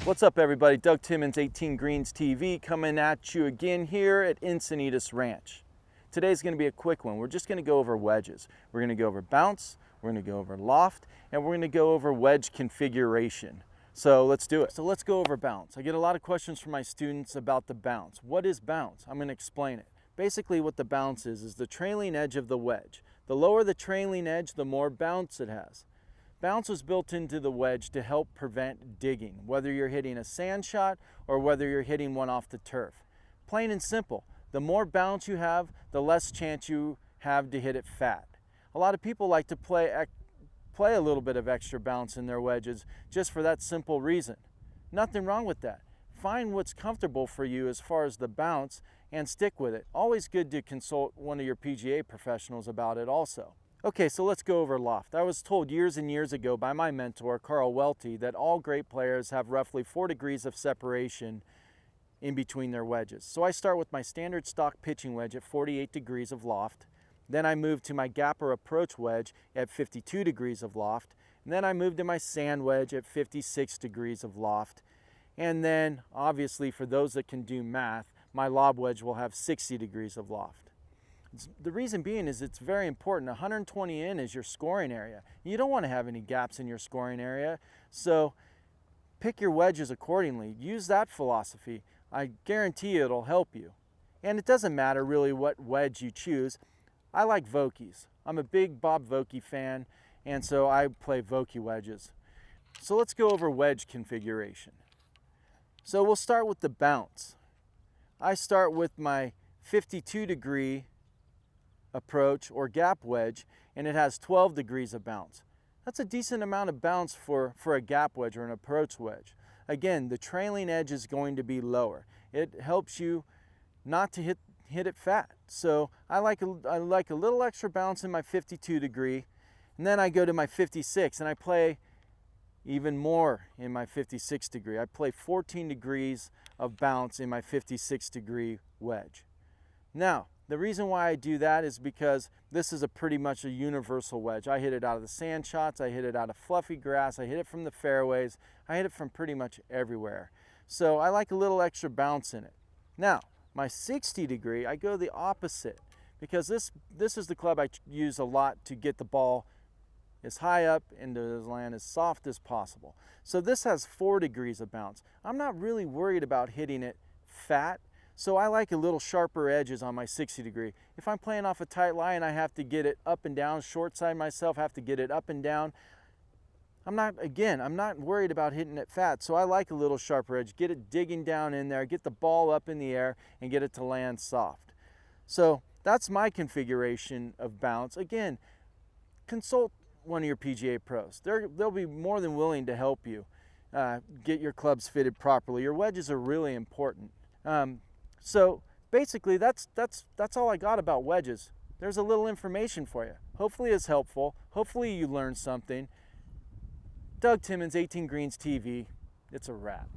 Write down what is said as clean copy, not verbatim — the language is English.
What's up everybody, Doug Timmons, 18 Greens TV, coming at you again here at Encinitas Ranch. Today's going to be a quick one. We're just going to go over wedges. We're going to go over bounce, we're going to go over loft, and we're going to go over wedge configuration. So let's do it. So let's go over bounce. I get a lot of questions from my students about the bounce. What is bounce? I'm going to explain it. Basically what the bounce is the trailing edge of the wedge. The lower the trailing edge, the more bounce it has. Bounce was built into the wedge to help prevent digging, whether you're hitting a sand shot or whether you're hitting one off the turf. Plain and simple, the more bounce you have, the less chance you have to hit it fat. A lot of people like to play a little bit of extra bounce in their wedges just for that simple reason. Nothing wrong with that. Find what's comfortable for you as far as the bounce and stick with it. Always good to consult one of your PGA professionals about it also. Okay, so let's go over loft. I was told years and years ago by my mentor, Carl Welty, that all great players have roughly 4 degrees of separation in between their wedges. So I start with my standard stock pitching wedge at 48 degrees of loft. Then I move to my gap or approach wedge at 52 degrees of loft. And then I move to my sand wedge at 56 degrees of loft. And then, obviously, for those that can do math, my lob wedge will have 60 degrees of loft. The reason being is it's very important. 120 in is your scoring area. You don't want to have any gaps in your scoring area, so pick your wedges accordingly. Use that philosophy. I guarantee you it'll help you. And it doesn't matter really what wedge you choose. I like Vokeys. I'm a big Bob Vokey fan, and so I play Vokey wedges. So let's go over wedge configuration. So we'll start with the bounce. I start with my 52 degree approach or gap wedge, and it has 12 degrees of bounce. That's a decent amount of bounce for a gap wedge or an approach wedge. Again, the trailing edge is going to be lower. It helps you not to hit it fat. So I like a little extra bounce in my 52 degree, and then I go to my 56 and I play even more in my 56 degree. I play 14 degrees of bounce in my 56 degree wedge. Now, the reason why I do that is because this is pretty much a universal wedge. I hit it out of the sand shots, I hit it out of fluffy grass, I hit it from the fairways, I hit it from pretty much everywhere. So I like a little extra bounce in it. Now, my 60 degree, I go the opposite because this is the club I use a lot to get the ball as high up into the land as soft as possible. So this has 4 degrees of bounce. I'm not really worried about hitting it fat. So I like a little sharper edges on my 60 degree. If I'm playing off a tight lie and I have to get it up and down, short side myself, have to get it up and down, I'm not worried about hitting it fat. So I like a little sharper edge, get it digging down in there, get the ball up in the air and get it to land soft. So that's my configuration of bounce. Again, consult one of your PGA pros. They'll be more than willing to help you get your clubs fitted properly. Your wedges are really important. So basically that's all I got about wedges. There's a little information for you. Hopefully it's helpful. Hopefully you learned something. Doug Timmons, 18 Greens TV. It's a wrap.